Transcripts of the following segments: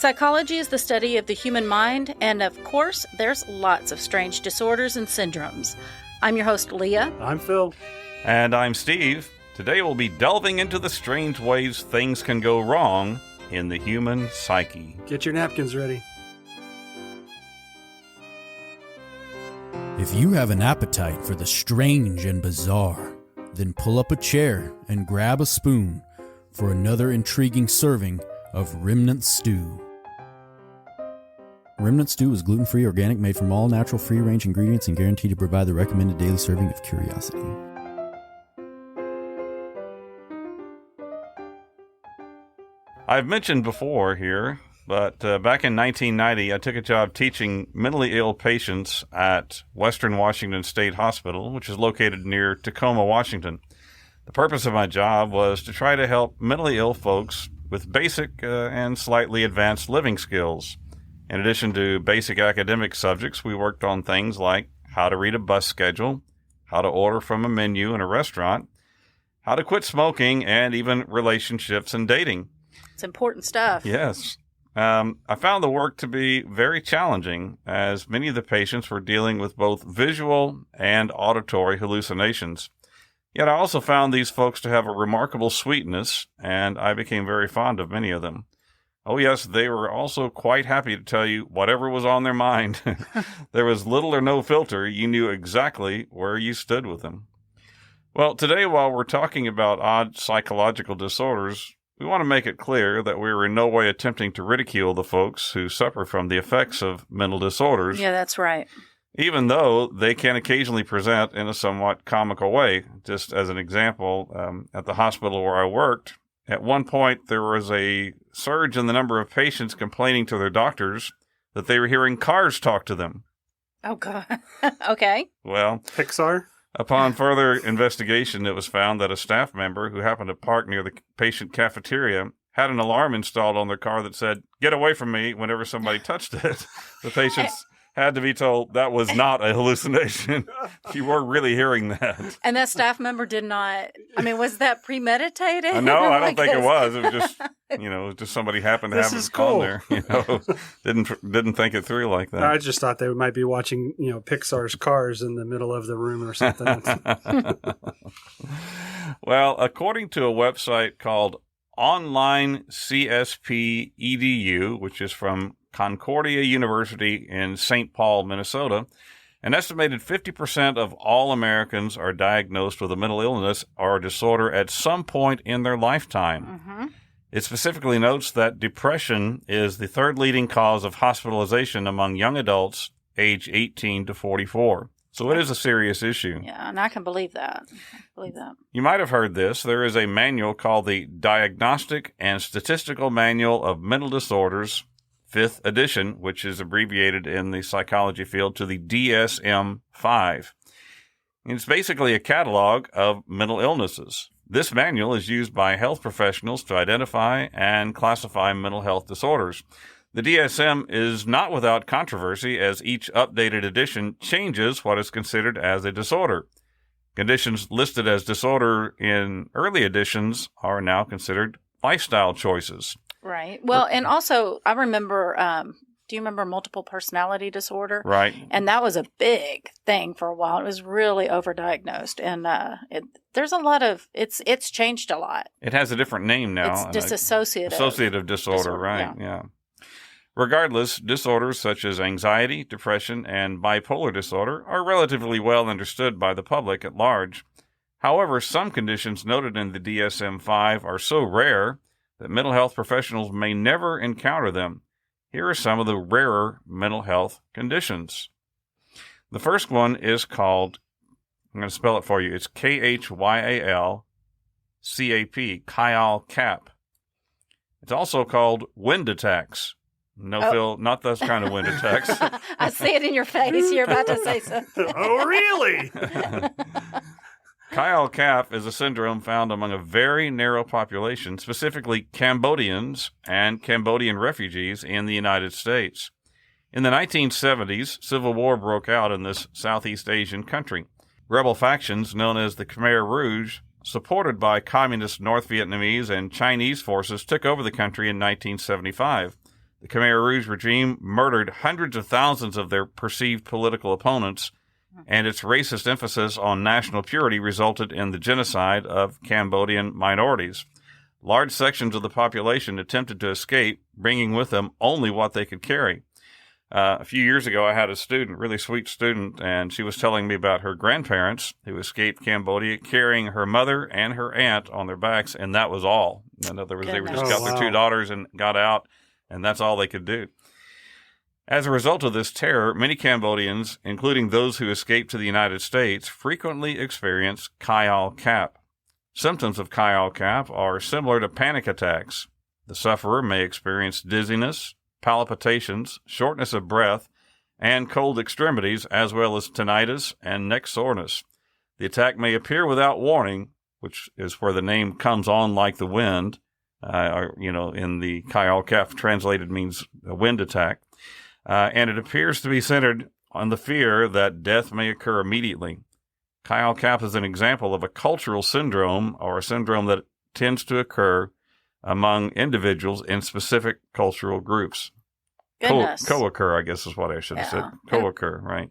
Psychology is the study of the human mind, and of course, there's lots of strange disorders and syndromes. I'm your host, Leah. I'm Phil. And I'm Steve. Today we'll be delving into the strange ways things can go wrong in the human psyche. Get your napkins ready. If you have an appetite for the strange and bizarre, then pull up a chair and grab a spoon for another intriguing serving of Remnant Stew. Remnant Stew is gluten-free, organic, made from all natural, free-range ingredients, and guaranteed to provide the recommended daily serving of curiosity. I've mentioned before here, but back in 1990, I took a job teaching mentally ill patients at Western Washington State Hospital, which is located near Tacoma, Washington. The purpose of my job was to try to help mentally ill folks with basic and slightly advanced living skills. In addition to basic academic subjects, we worked on things like how to read a bus schedule, how to order from a menu in a restaurant, how to quit smoking, and even relationships and dating. It's important stuff. Yes. I found the work to be very challenging, as many of the patients were dealing with both visual and auditory hallucinations. Yet I also found these folks to have a remarkable sweetness, and I became very fond of many of them. Oh yes, they were also quite happy to tell you whatever was on their mind. There was little or no filter. You knew exactly where you stood with them. Well, today, while we're talking about odd psychological disorders, we want to make it clear that we are in no way attempting to ridicule the folks who suffer from the effects of mental disorders. Yeah, that's right. Even though they can occasionally present in a somewhat comical way. Just as an example, at the hospital where I worked, at one point there was a surge in the number of patients complaining to their doctors that they were hearing cars talk to them. Oh, God. Okay. Well, Pixar? Upon further investigation, it was found that a staff member who happened to park near the patient cafeteria had an alarm installed on their car that said, "Get away from me," whenever somebody touched it. The patients had to be told that was not a hallucination. You weren't really hearing that. And that staff member did not, was that premeditated? No, I don't think it was. It was just, it was just somebody happened to have it on there. Didn't think it through like that. I just thought they might be watching, Pixar's Cars in the middle of the room or something. Well, according to a website called Online CSP EDU, which is from Concordia University in St. Paul, Minnesota, an estimated 50% of all Americans are diagnosed with a mental illness or disorder at some point in their lifetime. Mm-hmm. It specifically notes that depression is the third leading cause of hospitalization among young adults age 18 to 44. So it is a serious issue. Yeah, and I can believe that. You might have heard this. There is a manual called the Diagnostic and Statistical Manual of Mental Disorders, 5th edition, which is abbreviated in the psychology field to the DSM-5. It's basically a catalog of mental illnesses. This manual is used by health professionals to identify and classify mental health disorders. The DSM is not without controversy, as each updated edition changes what is considered as a disorder. Conditions listed as disorder in early editions are now considered lifestyle choices. Right. Well, and also, I remember, do you remember multiple personality disorder? Right. And that was a big thing for a while. It was really overdiagnosed. And there's a lot of, it's changed a lot. It has a different name now. It's dissociative. Associative disorder, right, yeah. Regardless, disorders such as anxiety, depression, and bipolar disorder are relatively well understood by the public at large. However, some conditions noted in the DSM-5 are so rare that mental health professionals may never encounter them. Here are some of the rarer mental health conditions. The first one is called, I'm going to spell it for you, it's K-H-Y-A-L-C-A-P, Kyle-Cap. It's also called wind attacks. No, Phil, not those kind of wind attacks. I see it in your face. You're about to say something. Oh, really? Kyle-Cap is a syndrome found among a very narrow population, specifically Cambodians and Cambodian refugees in the United States. In the 1970s, civil war broke out in this Southeast Asian country. Rebel factions known as the Khmer Rouge, supported by communist North Vietnamese and Chinese forces, took over the country in 1975. The Khmer Rouge regime murdered hundreds of thousands of their perceived political opponents, and its racist emphasis on national purity resulted in the genocide of Cambodian minorities. Large sections of the population attempted to escape, bringing with them only what they could carry. A few years ago, I had a student, really sweet student, and she was telling me about her grandparents who escaped Cambodia, carrying her mother and her aunt on their backs, and that was all. In other words, they were just got their two daughters and got out, and that's all they could do. As a result of this terror, many Cambodians, including those who escaped to the United States, frequently experience Kyle Cap. Symptoms of Kyle Cap are similar to panic attacks. The sufferer may experience dizziness, palpitations, shortness of breath, and cold extremities, as well as tinnitus and neck soreness. The attack may appear without warning, which is where the name comes on like the wind. In the Kyle Cap translated means a wind attack. And it appears to be centered on the fear that death may occur immediately. Kyle Cap is an example of a cultural syndrome, or a syndrome that tends to occur among individuals in specific cultural groups. Goodness. Co-occur, I guess is what I should have said. Co-occur, right.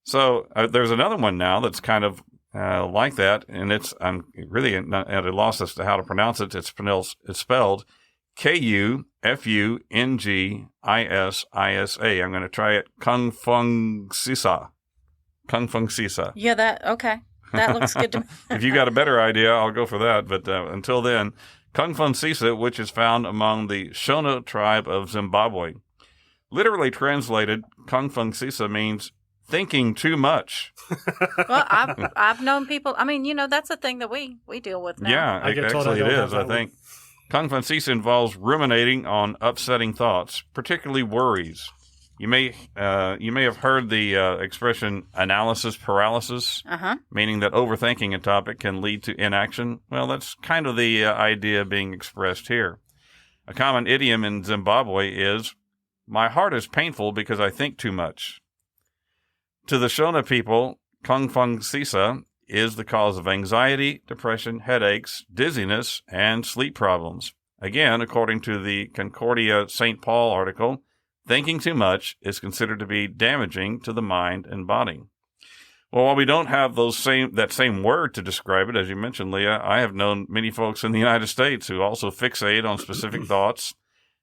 So there's another one now that's kind of like that, and I'm really at a loss as to how to pronounce it. It's spelled Kufungisa. I'm going to try it. Kufungisa. Yeah, okay. That looks good to me. If you got a better idea, I'll go for that. But until then, Kufungisa, which is found among the Shona tribe of Zimbabwe. Literally translated, Kufungisa means thinking too much. Well, I've known people. I mean, that's a thing that we deal with now. Yeah, actually it is. I think Kufungisa involves ruminating on upsetting thoughts, particularly worries. You may have heard the expression analysis paralysis, meaning that overthinking a topic can lead to inaction. Well, that's kind of the idea being expressed here. A common idiom in Zimbabwe is, "My heart is painful because I think too much." To the Shona people, Kufungisa is the cause of anxiety, depression, headaches, dizziness, and sleep problems. Again, according to the Concordia St. Paul article, thinking too much is considered to be damaging to the mind and body. Well, while we don't have that same word to describe it, as you mentioned, Leah, I have known many folks in the United States who also fixate on specific thoughts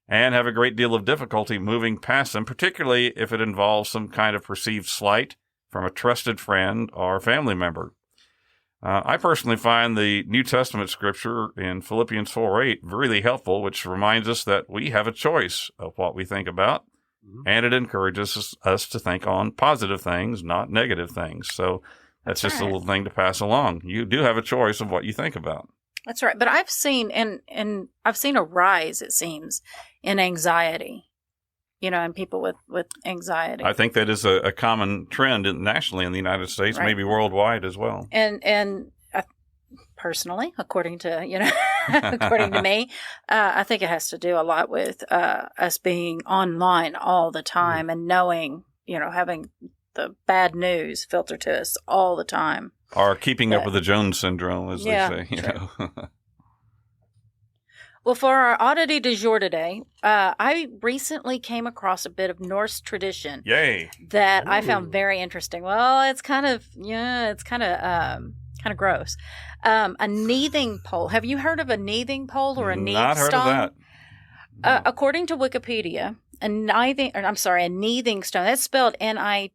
and have a great deal of difficulty moving past them, particularly if it involves some kind of perceived slight from a trusted friend or family member. I personally find the New Testament scripture in Philippians 4:8 really helpful, which reminds us that we have a choice of what we think about, and it encourages us to think on positive things, not negative things. So that's just a little thing to pass along. You do have a choice of what you think about. That's right. But I've seen I've seen a rise, it seems, in anxiety. And people with anxiety. I think that is a common trend nationally in the United States, maybe worldwide as well. And personally, according to according to me, I think it has to do a lot with us being online all the time and knowing, having the bad news filtered to us all the time. Or keeping up with the Jones syndrome, as they say. Well, for our oddity du jour today, I recently came across a bit of Norse tradition. Yay! That I found very interesting. Well, it's kind of gross. A neathing pole. Have you heard of a neathing pole or a neath stone? Not heard of that. No. According to Wikipedia, a neathing stone. That's spelled Nitthing.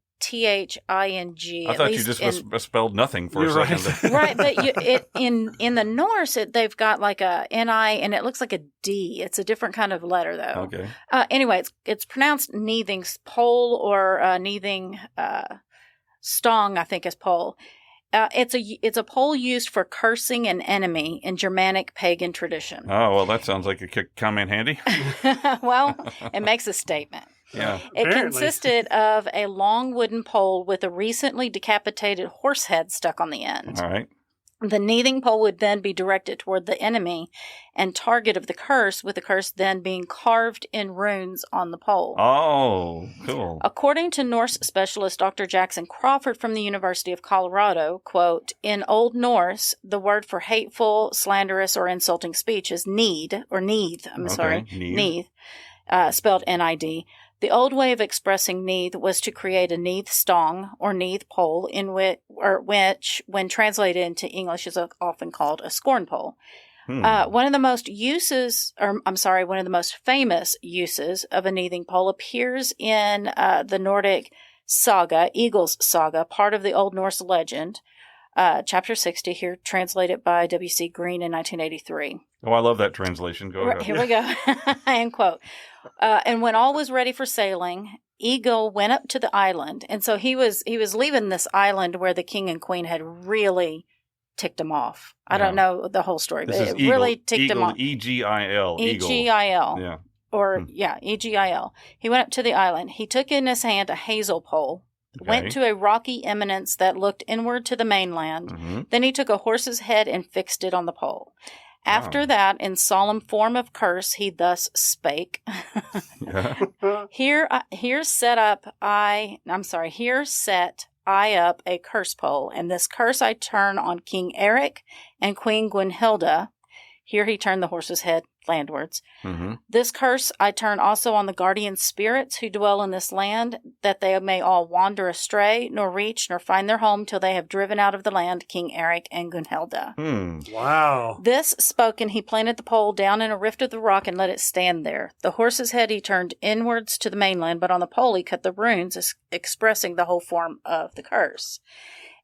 I thought you just spelled nothing for a second. Right, but in the Norse, they've got like a Ni, and it looks like a D. It's a different kind of letter, though. Okay. Anyway, it's pronounced neathing pole or neathing stong, I think is pole. It's a pole used for cursing an enemy in Germanic pagan tradition. Oh, well, that sounds like it could come in handy. Well, it makes a statement. Yeah. It consisted of a long wooden pole with a recently decapitated horse head stuck on the end. All right. The neathing pole would then be directed toward the enemy and target of the curse, with the curse then being carved in runes on the pole. Oh, cool. According to Norse specialist Dr. Jackson Crawford from the University of Colorado, quote, in Old Norse, the word for hateful, slanderous, or insulting speech is need. spelled N-I-D. The old way of expressing neath was to create a neath stong or neath pole, which, when translated into English, is often called a scorn pole. One of the most famous uses of a neathing pole appears in the Nordic saga, Eagle's Saga, part of the Old Norse legend, chapter 60, here translated by W.C. Green in 1983. Oh, I love that translation. Go ahead. Here we go. End quote. And when all was ready for sailing, Eagle went up to the island. And so he was leaving this island where the king and queen had really ticked him off. I don't know the whole story, but it really ticked him off. E-G-I-L. E-G-I-L. Yeah. E-G-I-L. He went up to the island. He took in his hand a hazel pole, went to a rocky eminence that looked inward to the mainland. Mm-hmm. Then he took a horse's head and fixed it on the pole. After that, in solemn form of curse, he thus spake. Here set I up a curse pole, and this curse I turn on King Eric and Queen Gwenhilda. Here he turned the horse's head landwards. Mm-hmm. This curse I turn also on the guardian spirits who dwell in this land, that they may all wander astray, nor reach, nor find their home till they have driven out of the land King Eric and Gunhilda. Wow. This spoken, he planted the pole down in a rift of the rock and let it stand there. The horse's head he turned inwards to the mainland, but on the pole he cut the runes, expressing the whole form of the curse.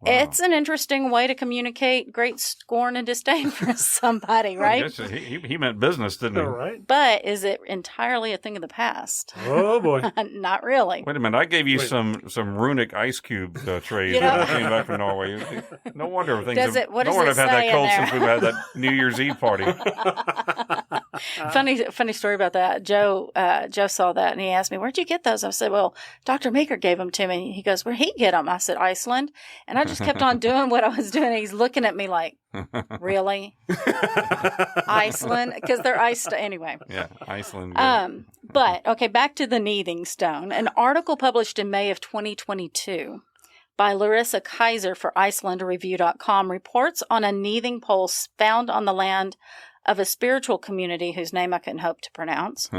Wow. It's an interesting way to communicate great scorn and disdain for somebody, right? Yes, he meant business, didn't he? Right. But is it entirely a thing of the past? Oh, boy. Not really. Wait a minute. I gave you some runic ice cube trays when I came back from Norway. No wonder I've had that cold since we've had that New Year's Eve party. Funny story about that. Joe saw that and he asked me, "Where'd you get those?" I said, "Well, Dr. Meeker gave them to me." He goes, "Where'd he get them?" I said, "Iceland." And I just kept on doing what I was doing. He's looking at me like, "Really? Iceland?" Because they're iced anyway. Yeah, Iceland. But okay, back to the neathing stone. An article published in May of 2022 by Larissa Kaiser for IcelandReview.com reports on a neathing pole found on the land of a spiritual community whose name I couldn't hope to pronounce.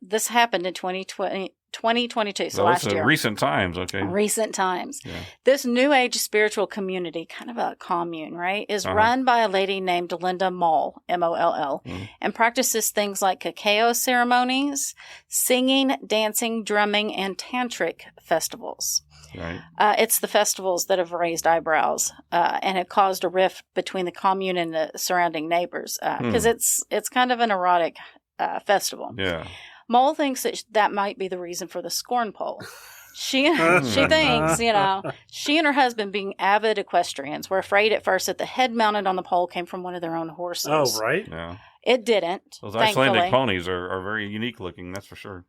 This happened in 2022, so last year. Recent times, okay. Recent times. Yeah. This New Age spiritual community, kind of a commune, right, is run by a lady named Linda Moll, M-O-L-L, and practices things like cacao ceremonies, singing, dancing, drumming, and tantric festivals. Right. It's the festivals that have raised eyebrows and have caused a rift between the commune and the surrounding neighbors because it's kind of an erotic festival. Yeah. Moll thinks that might be the reason for the scorn pole. She thinks, she and her husband, being avid equestrians, were afraid at first that the head mounted on the pole came from one of their own horses. Oh, right. Yeah. It didn't. Those Icelandic ponies are very unique looking, that's for sure.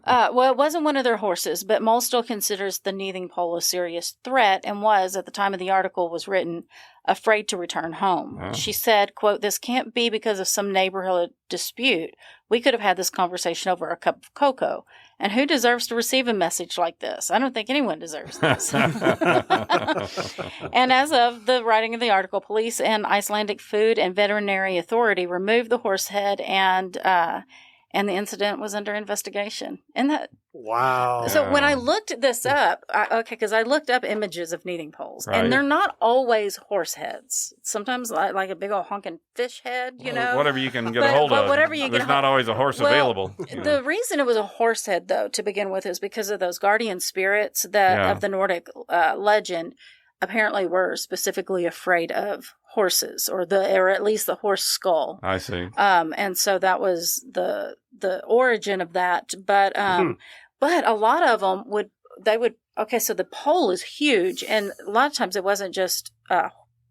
Well, it wasn't one of their horses, but Moll still considers the neathing pole a serious threat and was, at the time of the article was written, afraid to return home. Oh. She said, quote, "This can't be because of some neighborhood dispute. We could have had this conversation over a cup of cocoa. And who deserves to receive a message like this? I don't think anyone deserves this." And as of the writing of the article, police and Icelandic Food and Veterinary Authority removed the horse head and the incident was under investigation. And that wow. So when I looked this up, because I looked up images of kneading poles, and they're not always horse heads. Sometimes like a big old honking fish head, whatever you can get a hold of. There's not always a horse available. The reason it was a horse head, though, to begin with, is because of those guardian spirits that of the Nordic legend apparently were specifically afraid of horses, or at least the horse skull. I see. And so that was the origin of that. But a lot of them would. So the pole is huge, and a lot of times it wasn't just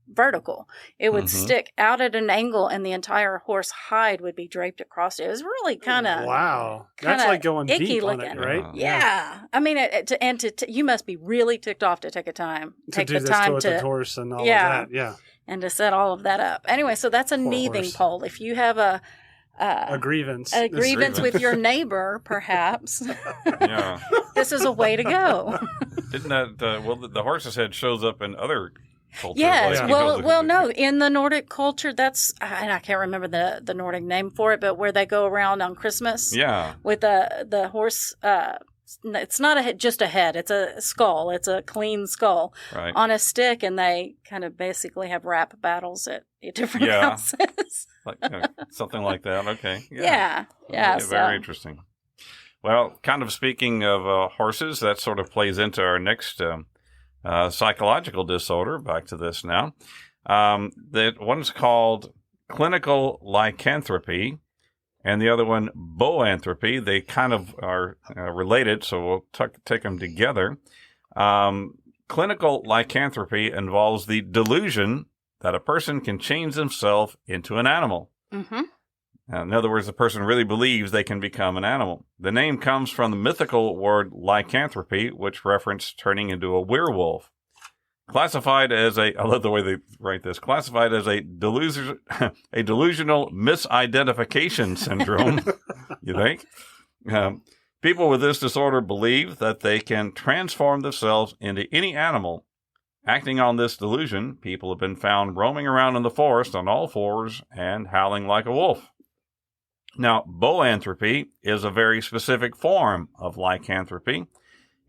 vertical. It would stick out at an angle, and the entire horse hide would be draped across it. It was really kind of wow. That's like going icky deep looking, on it, right? Yeah. I mean, you must be really ticked off to take the time to the horse and all of that. Yeah. And to set all of that up. Anyway, so that's a neathing pole. If you have a grievance with your neighbor, perhaps, this is a way to go. Didn't that the horse's head shows up in other culture. Yes. like, Well, no. In the Nordic culture, and I can't remember the Nordic name for it, but where they go around on Christmas, Yeah. with the horse. It's not just a head; it's a skull. It's a clean skull Right. on a stick, and they kind of basically have rap battles at different houses. Like something like that. Okay. Yeah. Very interesting. Well, kind of speaking of horses, that sort of plays into our next psychological disorder. Back to this now. That one's called clinical lycanthropy, and the other one boanthropy. They kind of are related, so we'll take them together. Clinical lycanthropy involves the delusion that a person can change themselves into an animal. Mm-hmm. In other words, the person really believes they can become an animal. The name comes from the mythical word lycanthropy, which referenced turning into a werewolf. Classified as I love the way they write this, classified as a delusional misidentification syndrome, you think? People with this disorder believe that they can transform themselves into any animal. Acting on this delusion, people have been found roaming around in the forest on all fours and howling like a wolf. Now, boanthropy is a very specific form of lycanthropy,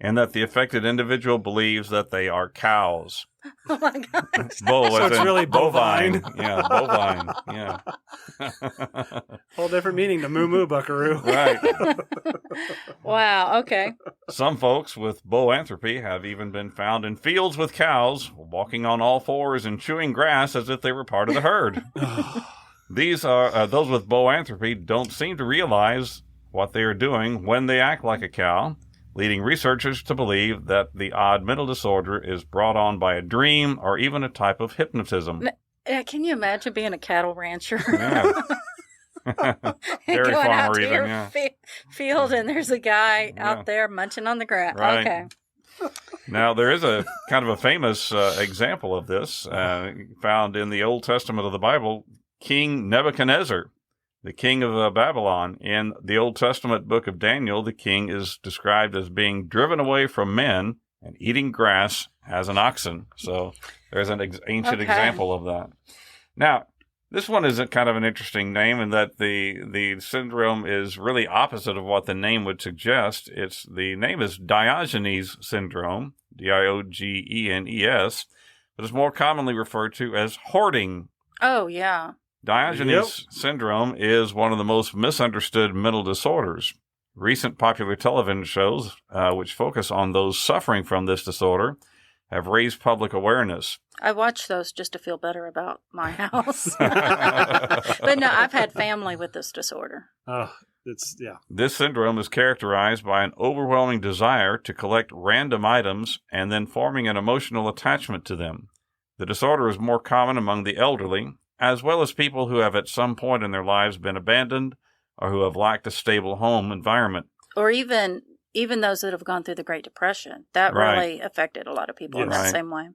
in that the affected individual believes that they are cows. Oh my gosh. So it's really bovine. Yeah, bovine. Yeah. Whole different meaning to moo moo buckaroo. Right. Wow. Okay. Some folks with boanthropy have even been found in fields with cows, walking on all fours and chewing grass as if they were part of the herd. These are those with boanthropy don't seem to realize what they are doing when they act like a cow, leading researchers to believe that the odd mental disorder is brought on by a dream or even a type of hypnotism. Can you imagine being a cattle rancher? Yeah. Dairy Going out farmer to even, your yeah. field and there's a guy out there munching on the grass. Right. Okay. Now, there is a kind of a famous example of this found in the Old Testament of the Bible. King Nebuchadnezzar, the king of Babylon. In the Old Testament book of Daniel, the king is described as being driven away from men and eating grass as an oxen. So there's an ancient example of that. Now, this one is kind of an interesting name in that the syndrome is really opposite of what the name would suggest. The name is Diogenes syndrome, Diogenes, but it's more commonly referred to as hoarding. Oh, yeah. Diogenes syndrome is one of the most misunderstood mental disorders. Recent popular television shows, which focus on those suffering from this disorder, have raised public awareness. I watch those just to feel better about my house. But no, I've had family with this disorder. This syndrome is characterized by an overwhelming desire to collect random items and then forming an emotional attachment to them. The disorder is more common among the elderly, as well as people who have at some point in their lives been abandoned or who have lacked a stable home environment. Or even those that have gone through the Great Depression. That really affected a lot of people in that same way.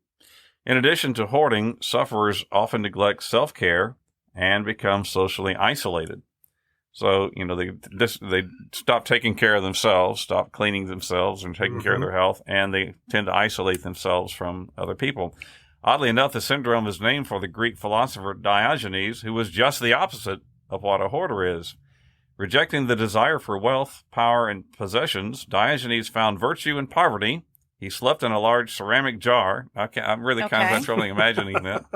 In addition to hoarding, sufferers often neglect self-care and become socially isolated. So, they stop taking care of themselves, stop cleaning themselves and taking care of their health, and they tend to isolate themselves from other people. Oddly enough, the syndrome is named for the Greek philosopher Diogenes, who was just the opposite of what a hoarder is. Rejecting the desire for wealth, power, and possessions, Diogenes found virtue in poverty. He slept in a large ceramic jar. I'm really kind of having trouble imagining that.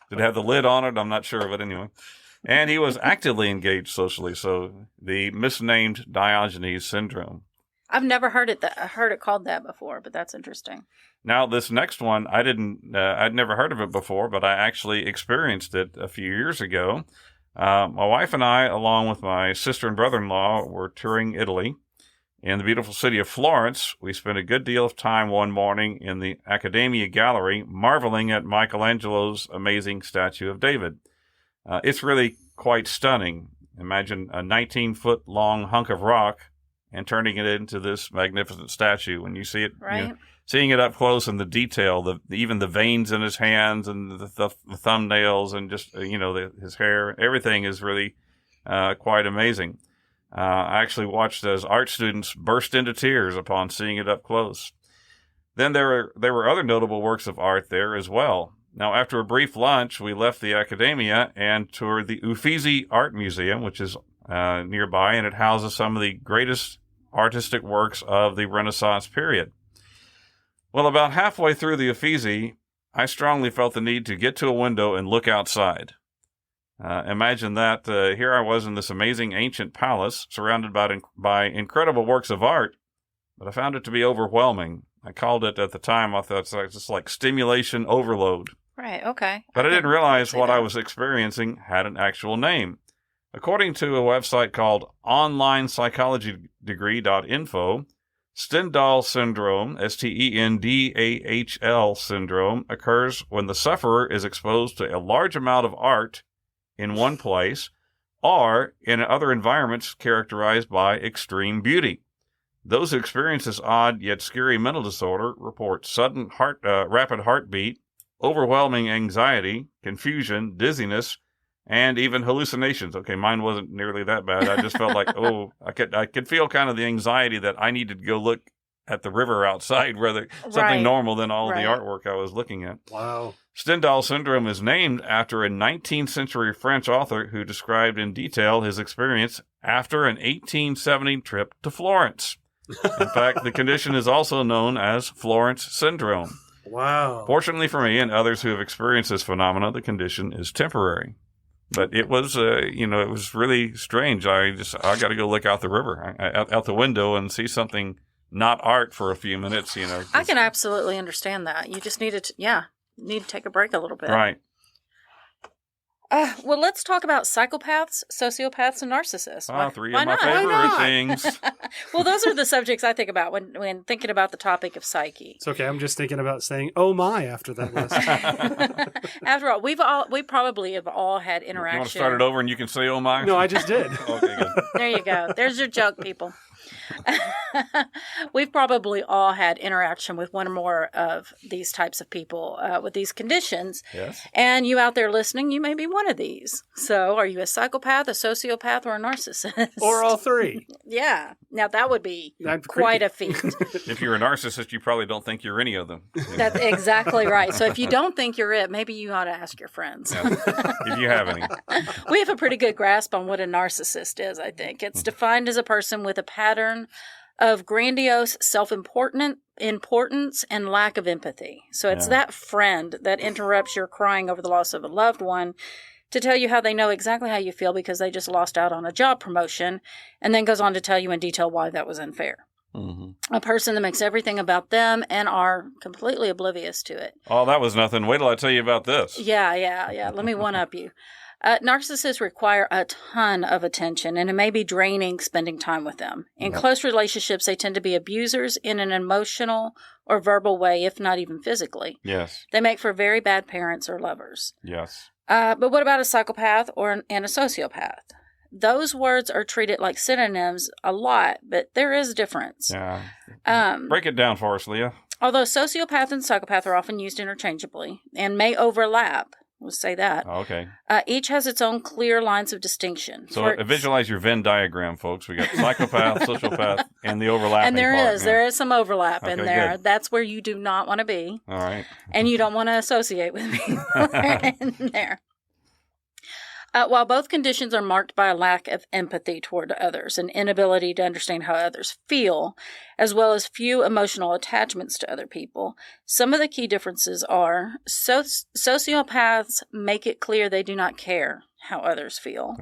Did it have the lid on it? I'm not sure of it anyway. And he was actively engaged socially, so the misnamed Diogenes syndrome. I've never heard it called that before, but that's interesting. Now, this next one, I'd never heard of it before, but I actually experienced it a few years ago. My wife and I, along with my sister and brother-in-law, were touring Italy. In the beautiful city of Florence, we spent a good deal of time one morning in the Accademia Gallery, marveling at Michelangelo's amazing statue of David. It's really quite stunning. Imagine a 19-foot-long hunk of rock and turning it into this magnificent statue. When you see it, seeing it up close and the detail, even the veins in his hands and the thumbnails and just, his hair, everything is really quite amazing. I actually watched as art students burst into tears upon seeing it up close. Then there were other notable works of art there as well. Now, after a brief lunch, we left the academia and toured the Uffizi Art Museum, which is nearby, and it houses some of the greatest artistic works of the Renaissance period. Well, about halfway through the Uffizi, I strongly felt the need to get to a window and look outside. Imagine that. Here I was in this amazing ancient palace, surrounded by incredible works of art, but I found it to be overwhelming. I called it at the time, I thought it was just like stimulation overload. Right, okay. But I didn't realize what I was experiencing had an actual name. According to a website called onlinepsychologydegree.info, Stendhal syndrome, Stendahl syndrome, occurs when the sufferer is exposed to a large amount of art in one place or in other environments characterized by extreme beauty. Those who experience this odd yet scary mental disorder report sudden rapid heartbeat, overwhelming anxiety, confusion, dizziness, and even hallucinations. Okay, mine wasn't nearly that bad. I just felt like, I could feel kind of the anxiety that I needed to go look at the river outside rather something normal than all the artwork I was looking at. Wow. Stendhal syndrome is named after a 19th century French author who described in detail his experience after an 1870 trip to Florence. In fact, the condition is also known as Florence syndrome. Wow. Fortunately for me and others who have experienced this phenomenon, the condition is temporary. But it was, it was really strange. I got to go look out the river, out the window, and see something not art for a few minutes. I can absolutely understand that. You just need to take a break a little bit. Right. Well, let's talk about psychopaths, sociopaths, and narcissists. Three of my favorite things. Well, those are the subjects I think about when thinking about the topic of psyche. It's okay. I'm just thinking about saying, oh my, after that list. After all, we probably have all had interaction. You want to start it over and you can say, oh my? No, I just did. Okay, good. There you go. There's your joke, people. We've probably all had interaction with one or more of these types of people with these conditions. Yes. And you out there listening, you may be one of these. So are you a psychopath, a sociopath, or a narcissist? Or all three. Yeah. Now that would be quite a feat. If you're a narcissist, you probably don't think you're any of them. That's exactly right. So if you don't think you're it, maybe you ought to ask your friends. Yeah. If you have any. We have a pretty good grasp on what a narcissist is, I think. It's defined as a person with a pattern of grandiose self-importance and lack of empathy. So it's that friend that interrupts your crying over the loss of a loved one to tell you how they know exactly how you feel because they just lost out on a job promotion, and then goes on to tell you in detail why that was unfair. Mm-hmm. A person that makes everything about them and are completely oblivious to it. Oh, that was nothing. Wait till I tell you about this. Yeah. Let me one-up you. Narcissists require a ton of attention, and it may be draining spending time with them. In close relationships, they tend to be abusers in an emotional or verbal way, if not even physically. Yes. They make for very bad parents or lovers. Yes. But what about a psychopath and a sociopath? Those words are treated like synonyms a lot, but there is a difference. Yeah. Break it down for us, Leah. Although sociopath and psychopath are often used interchangeably and may overlap, we'll say that. Okay. Each has its own clear lines of distinction. So visualize your Venn diagram, folks. We got psychopath, sociopath, and the overlapping and there is some overlap in there. Good. That's where you do not want to be. All right. And you don't want to associate with people in there. While both conditions are marked by a lack of empathy toward others, an inability to understand how others feel, as well as few emotional attachments to other people, some of the key differences are sociopaths make it clear they do not care how others feel,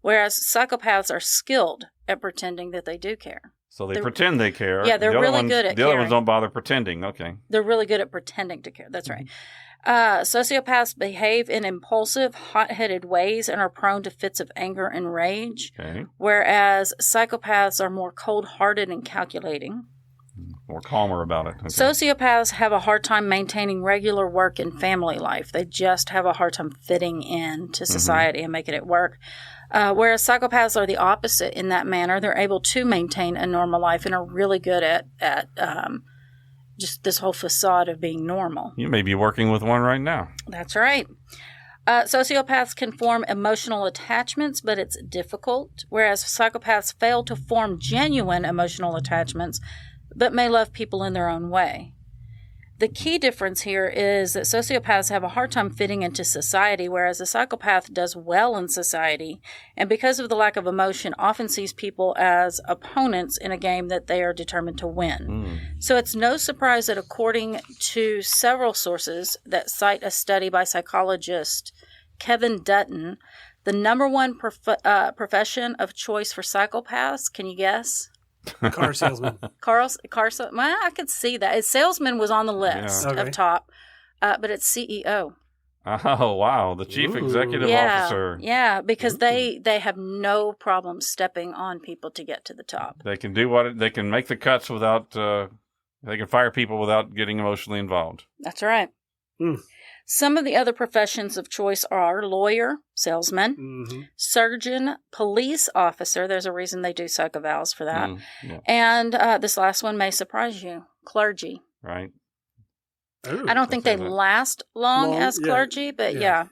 whereas psychopaths are skilled at pretending that they do care. So they pretend they care. Yeah, they're really good at caring. The other ones don't bother pretending. Okay. They're really good at pretending to care. That's right. Sociopaths behave in impulsive, hot-headed ways and are prone to fits of anger and rage, whereas psychopaths are more cold-hearted and calculating. More calmer about it. Okay. Sociopaths have a hard time maintaining regular work and family life. They just have a hard time fitting into society and making it work. Whereas psychopaths are the opposite in that manner. They're able to maintain a normal life and are really good at just this whole facade of being normal. You may be working with one right now. That's right. Sociopaths can form emotional attachments, but it's difficult, whereas psychopaths fail to form genuine emotional attachments, but may love people in their own way. the key difference here is that sociopaths have a hard time fitting into society, whereas a psychopath does well in society, and because of the lack of emotion, often sees people as opponents in a game that they are determined to win. So it's no surprise that according to several sources that cite a study by psychologist Kevin Dutton, the number one profession of choice for psychopaths, can you guess? Car salesman. Well, I could see that. Salesman was on the list of top, but it's CEO. Oh, wow. The chief executive officer. Yeah, because they have no problem stepping on people to get to the top. They can do they can make the cuts without, they can fire people without getting emotionally involved. That's right. Some of the other professions of choice are lawyer, salesman, surgeon, police officer. There's a reason they do psychovals for that. And this last one may surprise you, clergy. Right. Ooh, I don't think they last long as clergy, but yeah.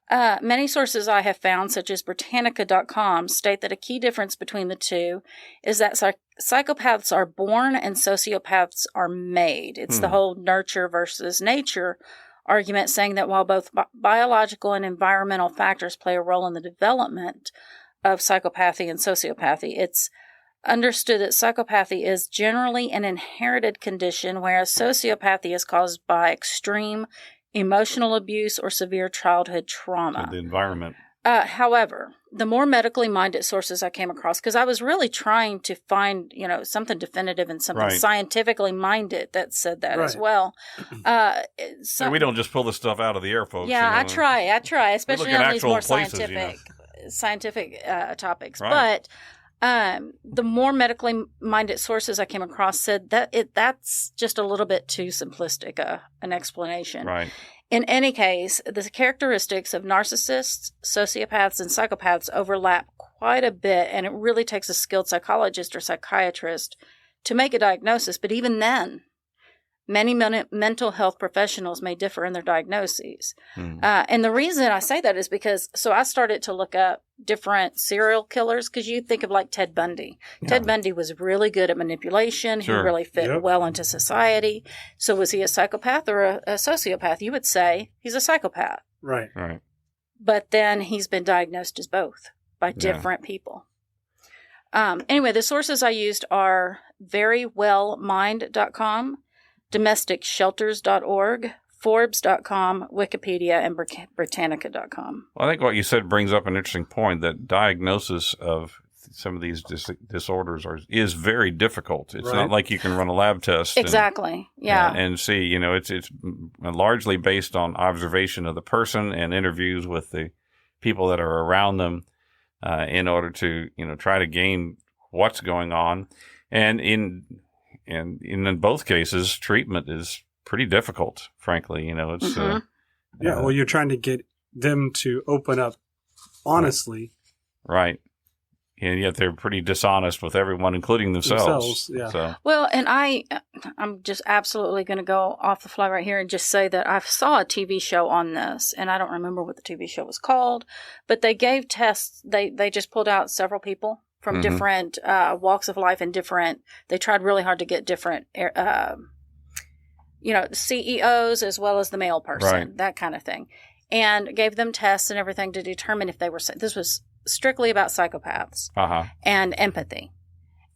Many sources I have found, such as Britannica.com, state that a key difference between the two is that psychopaths are born and sociopaths are made. It's the whole nurture versus nature argument, saying that while both biological and environmental factors play a role in the development of psychopathy and sociopathy, it's understood that psychopathy is generally an inherited condition, whereas sociopathy is caused by extreme emotional abuse or severe childhood trauma. The environment. However, the more medically minded sources I came across, because I was really trying to find, something definitive and something scientifically minded that said that as well. So we don't just pull this stuff out of the air, folks. Yeah, I try, especially on these more scientific topics. Right. But the more medically minded sources I came across said that that's just a little bit too simplistic an explanation. Right. In any case, the characteristics of narcissists, sociopaths, and psychopaths overlap quite a bit, and it really takes a skilled psychologist or psychiatrist to make a diagnosis. But even then, many mental health professionals may differ in their diagnoses. And the reason I say that is because, I started to look up different serial killers, because you think of like Ted Bundy. Yeah. Ted Bundy was really good at manipulation. Sure. He really fit well into society. So was he a psychopath or a sociopath? You would say he's a psychopath. Right. But then he's been diagnosed as both by different people. Anyway, the sources I used are verywellmind.com, domesticshelters.org, Forbes.com, Wikipedia, and Britannica.com. Well, I think what you said brings up an interesting point, that diagnosis of some of these disorders is very difficult. It's not like you can run a lab test. Exactly. And see, it's largely based on observation of the person and interviews with the people that are around them in order to, try to gain what's going on. And in both cases, treatment is pretty difficult, frankly. It's well, you're trying to get them to open up honestly, right? And yet they're pretty dishonest with everyone, including themselves. So. Well, and I'm just absolutely going to go off the fly right here and just say that I saw a TV show on this, and I don't remember what the TV show was called, but they gave tests. They just pulled out several people from different walks of life and they tried really hard to get different, CEOs as well as the male person, that kind of thing, and gave them tests and everything to determine if they were, this was strictly about psychopaths and empathy.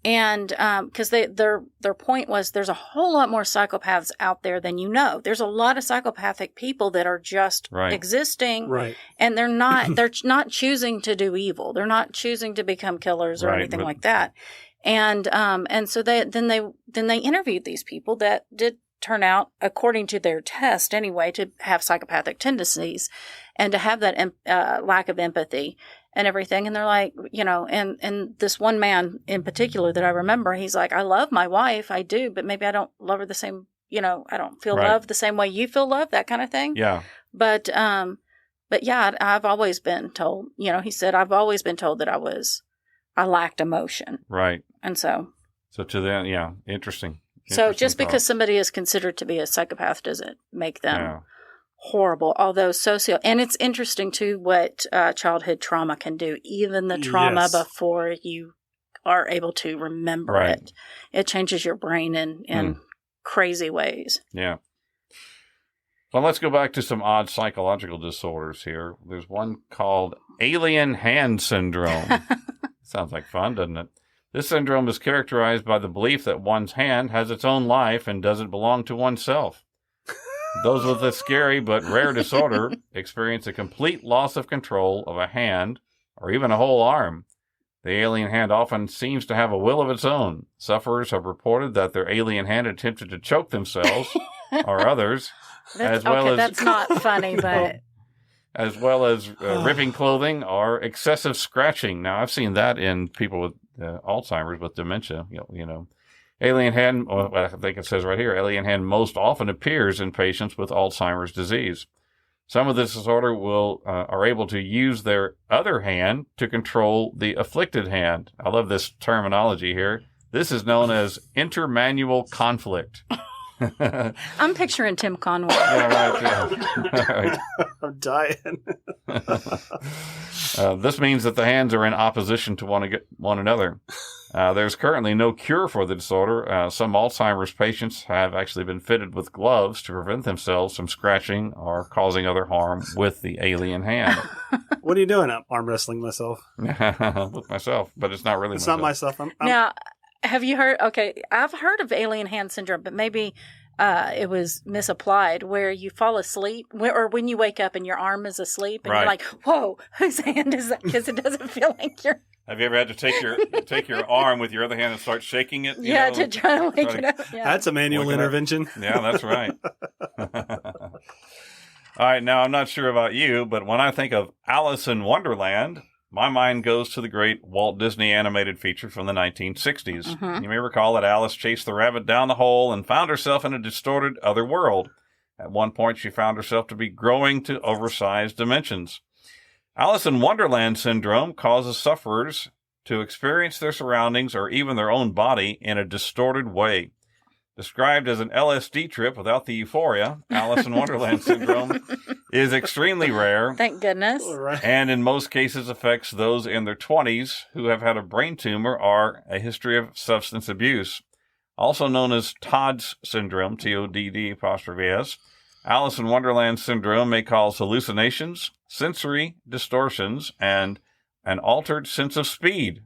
And because their point was there's a whole lot more psychopaths out there than you know. There's a lot of psychopathic people that are just existing, and they're not choosing to do evil. They're not choosing to become killers or anything like that. And so they interviewed these people that did turn out, according to their test anyway, to have psychopathic tendencies and to have that lack of empathy and everything. And they're like, and this one man in particular that I remember, he's like, I love my wife. I do, but maybe I don't love her the same, I don't feel love the same way you feel love, that kind of thing. Yeah. But yeah, I've always been told, he said, I've always been told that I lacked emotion. Right. And so to them, interesting. So just because somebody is considered to be a psychopath doesn't make them horrible, although and it's interesting too what childhood trauma can do, even the trauma before you are able to remember it. It changes your brain in crazy ways. Yeah. So let's go back to some odd psychological disorders here. There's one called alien hand syndrome. Sounds like fun, doesn't it? This syndrome is characterized by the belief that one's hand has its own life and doesn't belong to oneself. Those with this scary but rare disorder experience a complete loss of control of a hand or even a whole arm. The alien hand often seems to have a will of its own. Sufferers have reported that their alien hand attempted to choke themselves or others, as well as that's not funny, but as well as ripping clothing or excessive scratching. Now, I've seen that in people with Alzheimer's with dementia. You know, alien hand. Well, I think it says right here, alien hand most often appears in patients with Alzheimer's disease. Some of this disorder are able to use their other hand to control the afflicted hand. I love this terminology here. This is known as intermanual conflict. I'm picturing Tim Conway. Yeah, right. I'm dying. This means that the hands are in opposition to one another. There's currently no cure for the disorder. Some Alzheimer's patients have actually been fitted with gloves to prevent themselves from scratching or causing other harm with the alien hand. What are you doing? I'm arm wrestling myself. With myself, but it's not really It's myself. not myself. I'm Now, have you heard? Okay, I've heard of alien hand syndrome, but maybe it was misapplied, where you fall asleep, or when you wake up and your arm is asleep, and Right. you're like, "Whoa, whose hand is that?" Because it doesn't feel like you're. Have you ever had to take your arm with your other hand and start shaking it? you know? To try to wake Try it to- up. Yeah. That's a manual Look it up. intervention. Yeah, that's right. All right, now I'm not sure about you, but when I think of Alice in Wonderland, my mind goes to the great Walt Disney animated feature from the 1960s. Mhm. You may recall that Alice chased the rabbit down the hole and found herself in a distorted other world. At one point, she found herself to be growing to oversized dimensions. Alice in Wonderland syndrome causes sufferers to experience their surroundings or even their own body in a distorted way. Described as an LSD trip without the euphoria, Alice in Wonderland syndrome is extremely rare Thank goodness. All right. and in most cases affects those in their 20s who have had a brain tumor or a history of substance abuse. Also known as Todd's syndrome, TODD''S, Alice in Wonderland syndrome may cause hallucinations, sensory distortions, and an altered sense of speed.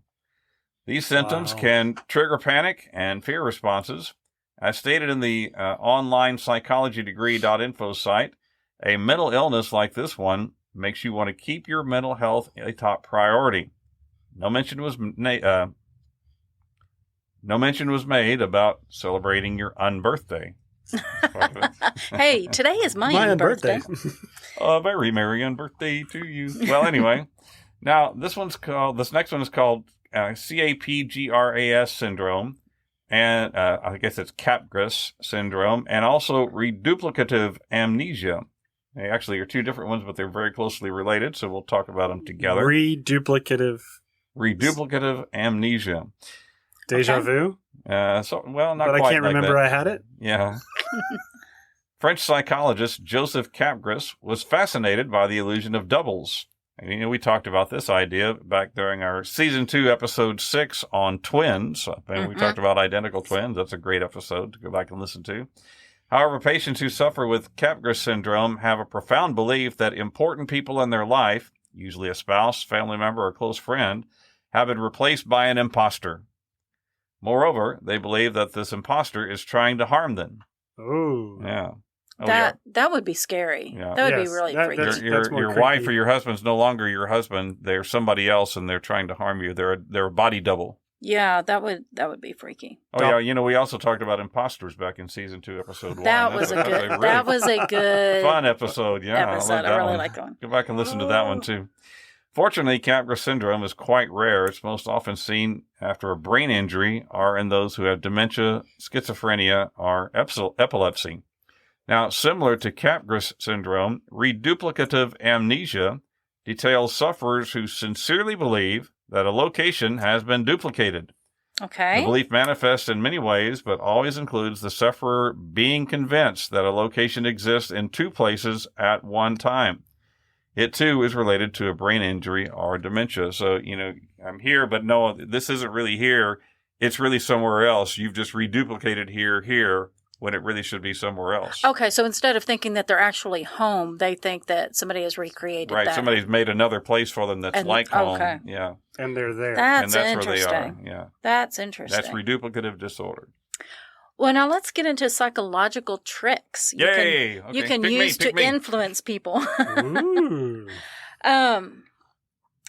These symptoms Wow. can trigger panic and fear responses. As stated in the online psychologydegree.info site, a mental illness like this one makes you want to keep your mental health a top priority. No mention was made about celebrating your unbirthday. Hey, today is my, My birthday. birthday. A very merry unbirthday to you. Well, anyway, now this next one is called CAPGRAS syndrome, and I guess it's Capgras syndrome, and also reduplicative amnesia. They actually are two different ones, but they're very closely related, so we'll talk about them together. Reduplicative. Reduplicative amnesia. Deja Okay. vu. Not But I quite can't like remember that. I had it. Yeah. French psychologist Joseph Capgras was fascinated by the illusion of doubles. And, we talked about this idea back during our season 2, episode 6 on twins. And we talked about identical twins. That's a great episode to go back and listen to. However, patients who suffer with Capgras syndrome have a profound belief that important people in their life, usually a spouse, family member, or close friend, have been replaced by an imposter. Moreover, they believe that this imposter is trying to harm them. Oh. Yeah. Oh, That would be scary. Yeah. That would Yes, be really that- freaky. that's- Your more wife creepy. or your husband's no longer your husband. They're somebody else, and they're trying to harm you. They're a body double. Yeah, that would be freaky. Oh yeah, we also talked about imposters back in season 2, episode 1. That was a good. really That was a good fun episode. Yeah, episode. love I that really one. like that one. Go back and listen to that one too. Fortunately, Capgras syndrome is quite rare. It's most often seen after a brain injury or in those who have dementia, schizophrenia, or epilepsy. Now, similar to Capgras syndrome, reduplicative amnesia details sufferers who sincerely believe that a location has been duplicated. The Okay. belief manifests in many ways, but always includes the sufferer being convinced that a location exists in 2 places at one time. It, too, is related to a brain injury or dementia. So, I'm here, but no, this isn't really here. It's really somewhere else. You've just reduplicated here, when it really should be somewhere else. Okay, so instead of thinking that they're actually home, they think that somebody has recreated Right, that. somebody's made another place for them that's like home. Okay. Yeah. And they're there. And That's that's where they are. interesting. Yeah. That's interesting. That's reduplicative disorder. Well, now let's get into psychological tricks Yay! Okay. you can Pick use me. to influence people. Ooh.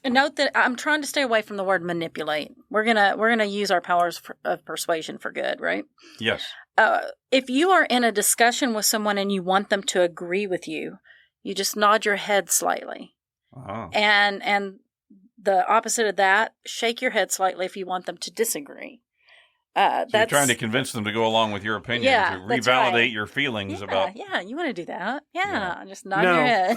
Note that I'm trying to stay away from the word manipulate. We're gonna use our powers of persuasion for good, right? Yes. If you are in a discussion with someone and you want them to agree with you, you just nod your head slightly, Oh. and the opposite of that, shake your head slightly if you want them to disagree. So you're trying to convince them to go along with your opinion, Yeah, to that's revalidate right. your feelings Yeah, about. yeah, you want to do that. Yeah, Yeah. just nod No. your head.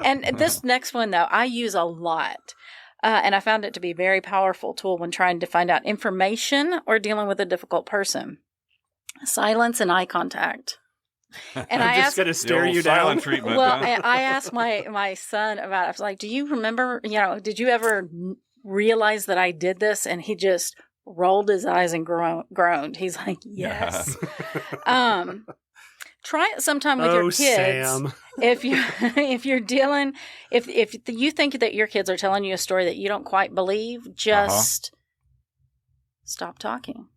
And this next one, though, I use a lot. And I found it to be a very powerful tool when trying to find out information or dealing with a difficult person. Silence and eye contact. And I'm I just asked, going to stare you silent down. treatment. well, huh? I asked my son about it. I was like, do you remember, did you ever realize that I did this? And he just rolled his eyes and groaned. He's like, yes. Try it sometime with your kids. Sam. If you think that your kids are telling you a story that you don't quite believe, just stop talking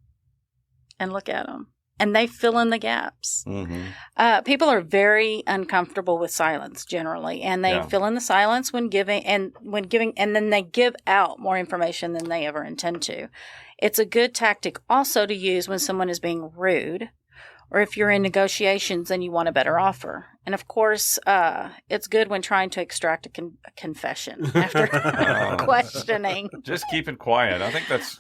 and look at them, and they fill in the gaps. Mm-hmm. People are very uncomfortable with silence generally, and they fill in the silence when giving, and then they give out more information than they ever intend to. It's a good tactic also to use when someone is being rude, or if you're in negotiations and you want a better offer. And of course, it's good when trying to extract a confession after questioning. Just keep it quiet. I think that's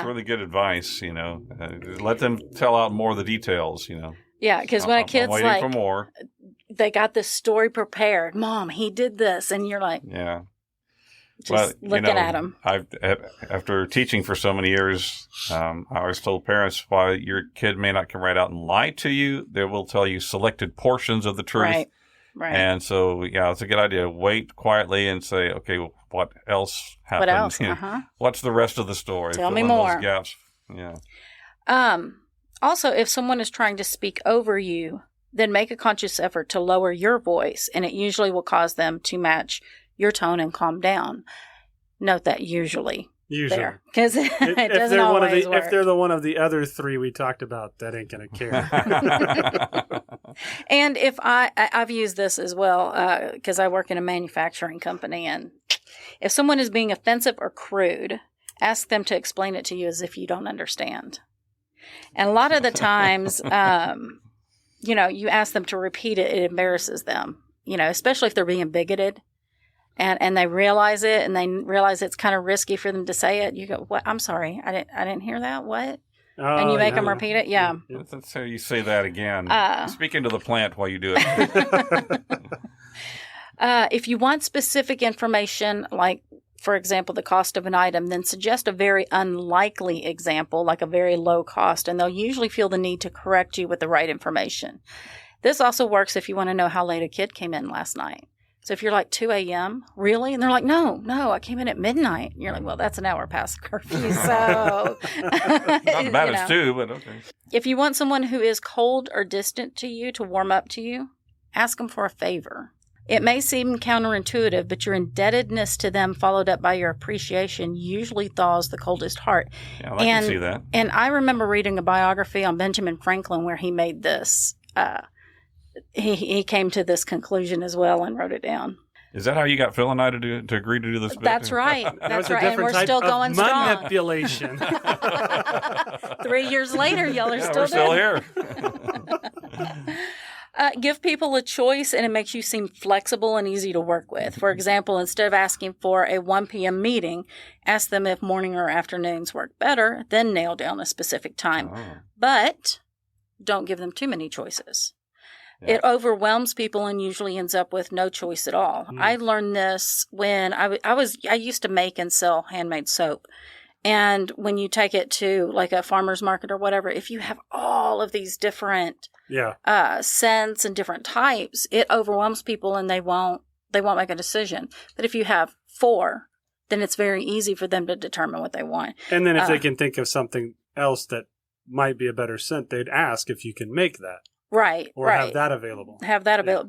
really good advice. Let them tell out more of the details. Yeah, because when a kid's I'm waiting for more. They got this story prepared. Mom, he did this, and you're like, yeah. Just looking at them. After teaching for so many years, I always told parents, while your kid may not come right out and lie to you, they will tell you selected portions of the truth. Right. And so, it's a good idea. Wait quietly and say, okay, well, what else happened? What else? What's the rest of the story? Tell me Fill in more. those gaps. Yeah. Also, if someone is trying to speak over you, then make a conscious effort to lower your voice, and it usually will cause them to match your tone and calm down. Note that usually. Because it doesn't always work. If they're the one of the other three we talked about, that ain't going to care. And if I've used this as well, because I work in a manufacturing company, and if someone is being offensive or crude, ask them to explain it to you as if you don't understand. And a lot of the times, you ask them to repeat it, it embarrasses them, especially if they're being bigoted. And they realize it, and they realize it's kind of risky for them to say it. You go, "What? I'm sorry, I didn't hear that. What?" And you make them repeat it. Yeah, that's how you say that again. Speak into the plant while you do it. If you want specific information, like for example the cost of an item, then suggest a very unlikely example, like a very low cost, and they'll usually feel the need to correct you with the right information. This also works if you want to know how late a kid came in last night. So if you're like 2 a.m., really? And they're like, no, I came in at midnight. And you're like, well, that's an hour past curfew. So not bad as 2, but okay. If you want someone who is cold or distant to you to warm up to you, ask them for a favor. It may seem counterintuitive, but your indebtedness to them followed up by your appreciation usually thaws the coldest heart. Yeah, I can see that. And I remember reading a biography on Benjamin Franklin where he made this he came to this conclusion as well and wrote it down. Is that how you got Phil and I to agree to do this? That's right. That's right. And we're type still going of strong. Manipulation. 3 years later, y'all are we're still here. Give people a choice, and it makes you seem flexible and easy to work with. For example, instead of asking for a 1 p.m. meeting, ask them if morning or afternoons work better, then nail down a specific time. Oh. But don't give them too many choices. Yeah. It overwhelms people and usually ends up with no choice at all. I learned this when I used to make and sell handmade soap. And when you take it to like a farmer's market or whatever, if you have all of these different scents and different types, it overwhelms people and they won't make a decision. But if you have 4, then it's very easy for them to determine what they want. And then if they can think of something else that might be a better scent, they'd ask if you can make that Right. or right. have that available. Have that available.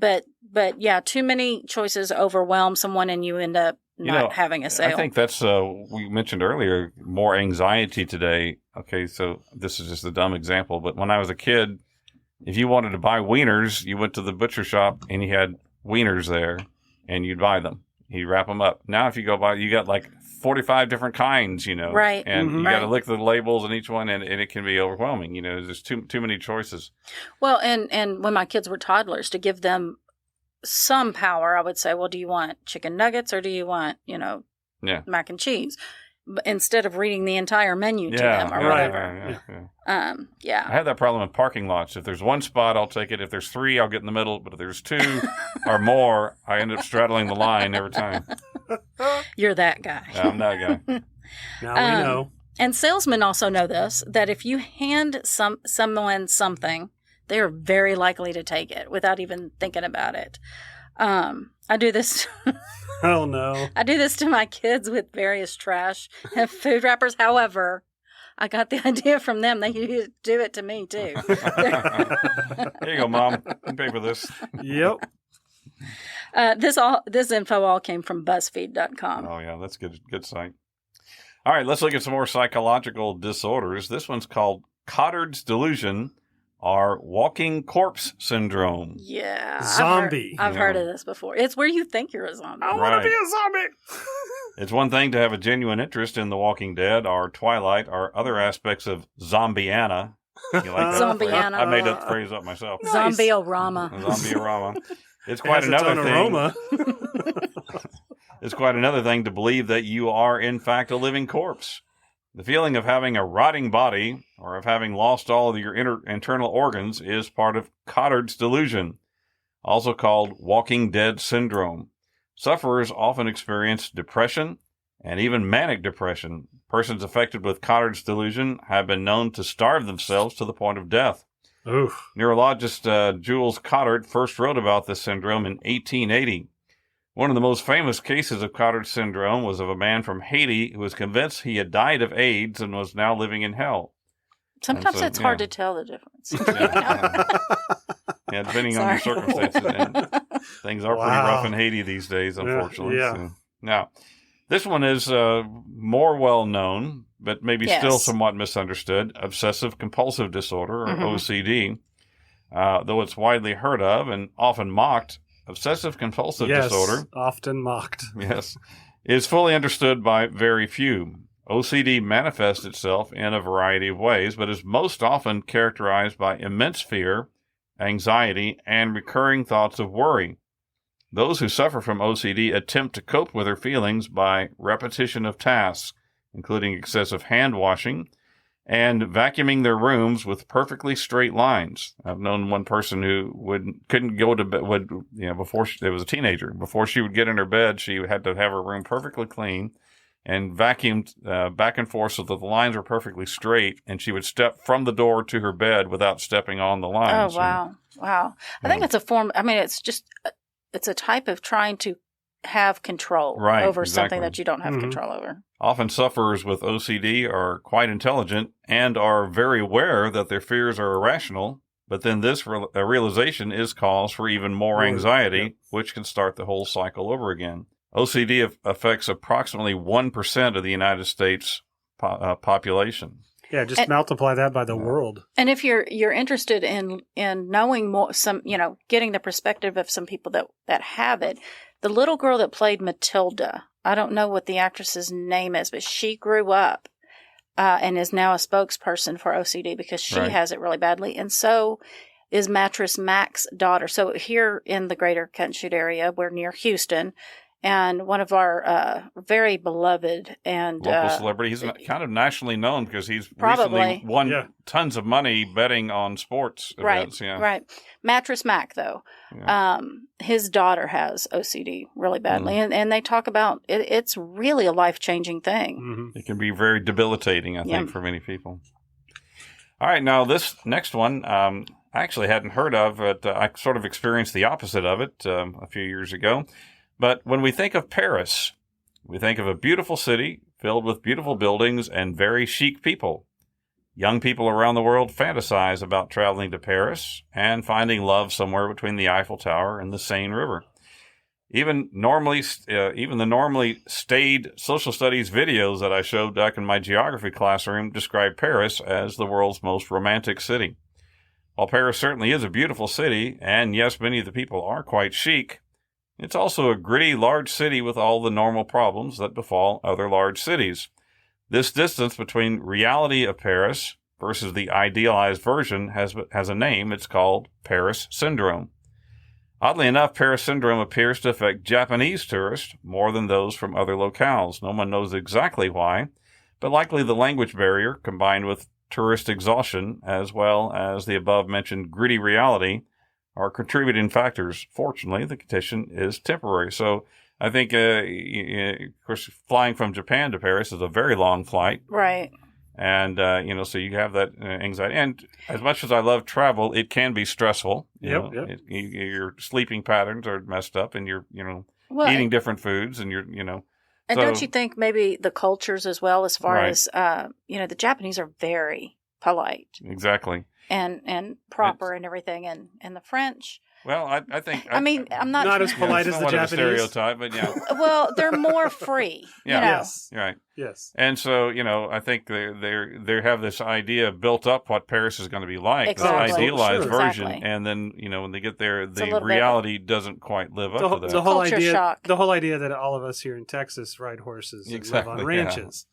But yeah, too many choices overwhelm someone and you end up not having a sale. I think that's, we mentioned earlier, more anxiety today. Okay, so this is just a dumb example, but when I was a kid, if you wanted to buy wieners, you went to the butcher shop and he had wieners there and you'd buy them. He'd wrap them up. Now if you go buy, you got like 45 different kinds, Right. And you right. got to look at the labels on each one and it can be overwhelming. There's too many choices. Well, and when my kids were toddlers, to give them some power, I would say, well, do you want chicken nuggets or do you want, mac and cheese? Instead of reading the entire menu to them or whatever. Yeah. I have that problem in parking lots. If there's one spot, I'll take it. If there's three, I'll get in the middle. But if there's two or more, I end up straddling the line every time. You're that guy. Yeah, I'm that guy. Now we know. And salesmen also know this, that if you hand someone something, they are very likely to take it without even thinking about it. I do this. Oh, no. I do this to my kids with various trash and food wrappers. However, I got the idea from them. They do it to me, too. Here you go, Mom. You can pay for this. Yep. This info all came from BuzzFeed.com. Oh, yeah. That's good site. All right. Let's look at some more psychological disorders. This one's called Cotard's delusion, or walking corpse syndrome. Yeah. Zombie. I've heard of this before. It's where you think you're a zombie. I want to be a zombie. It's one thing to have a genuine interest in The Walking Dead or Twilight or other aspects of Zombiana. You like that? Zombiana. I made that phrase up myself. Nice. Zombie-orama. Zombiorama. It's quite another thing. It's quite another thing to believe that you are, in fact, a living corpse. The feeling of having a rotting body or of having lost all of your internal organs is part of Cotard's delusion, also called Walking Dead syndrome. Sufferers often experience depression and even manic depression. Persons affected with Cotard's delusion have been known to starve themselves to the point of death. Oof. Neurologist Jules Cotard first wrote about this syndrome in 1880. One of the most famous cases of Cotard's syndrome was of a man from Haiti who was convinced he had died of AIDS and was now living in hell. Sometimes it's hard to tell the difference. Yeah, depending on your circumstances. And things are pretty rough in Haiti these days, unfortunately. Yeah. So, now, this one is more well-known, but maybe still somewhat misunderstood. Obsessive-compulsive disorder, or OCD. Though it's widely heard of and often mocked, obsessive-compulsive disorder, often mocked. Yes, is fully understood by very few. OCD manifests itself in a variety of ways, but is most often characterized by immense fear, anxiety, and recurring thoughts of worry. Those who suffer from OCD attempt to cope with their feelings by repetition of tasks, including excessive hand washing, and vacuuming their rooms with perfectly straight lines. I've known one person who couldn't go to bed, before she was a teenager. Before she would get in her bed, she had to have her room perfectly clean and vacuumed back and forth so that the lines were perfectly straight, and she would step from the door to her bed without stepping on the lines. Oh, wow. Wow. I think it's a form, it's a type of trying to have control over something that you don't have control over. Often sufferers with OCD are quite intelligent and are very aware that their fears are irrational, but then this realization is cause for even more anxiety, which can start the whole cycle over again. OCD affects approximately 1% of the United States population. Yeah, just multiply that by the world. And if you're interested in knowing more, getting the perspective of some people that have it, the little girl that played Matilda, I don't know what the actress's name is, but she grew up and is now a spokesperson for OCD because she has it really badly. And so is Mattress Mac's daughter. So here in the greater Cottonwood area, we're near Houston. And one of our very beloved and local celebrity. He's kind of nationally known because he's recently won tons of money betting on sports events. Right. Mattress Mac, though, his daughter has OCD really badly, and they talk about it. It's really a life-changing thing. Mm-hmm. It can be very debilitating, I think, for many people. All right, now this next one I actually hadn't heard of. But I sort of experienced the opposite of it a few years ago. But when we think of Paris, we think of a beautiful city filled with beautiful buildings and very chic people. Young people around the world fantasize about traveling to Paris and finding love somewhere between the Eiffel Tower and the Seine River. Even the normally staid social studies videos that I showed back in my geography classroom describe Paris as the world's most romantic city. While Paris certainly is a beautiful city, and yes, many of the people are quite chic, it's also a gritty, large city with all the normal problems that befall other large cities. This distance between reality of Paris versus the idealized version has a name. It's called Paris Syndrome. Oddly enough, Paris Syndrome appears to affect Japanese tourists more than those from other locales. No one knows exactly why, but likely the language barrier combined with tourist exhaustion as well as the above-mentioned gritty reality are contributing factors. Fortunately, the condition is temporary. So I think, of course, flying from Japan to Paris is a very long flight. Right. And, so you have that anxiety. And as much as I love travel, it can be stressful. Yep. Your sleeping patterns are messed up and you're, Well, eating different foods and you're. And don't you think maybe the cultures as well, as far Right. as, the Japanese are very polite Exactly. and proper and everything. And the French, Well, I think. I'm not. Not as polite as the somewhat of a Japanese. stereotype, but yeah. Well, they're more free. Yeah. You know? Yes. Right. Yes. And so, I think they have this idea built up what Paris is going to be like, Exactly. this idealized Sure. version, Exactly. and then when they get there, a the little bit- reality doesn't quite live up to that. The whole Culture idea, shock. the whole idea that all of us here in Texas ride horses and Exactly, live on ranches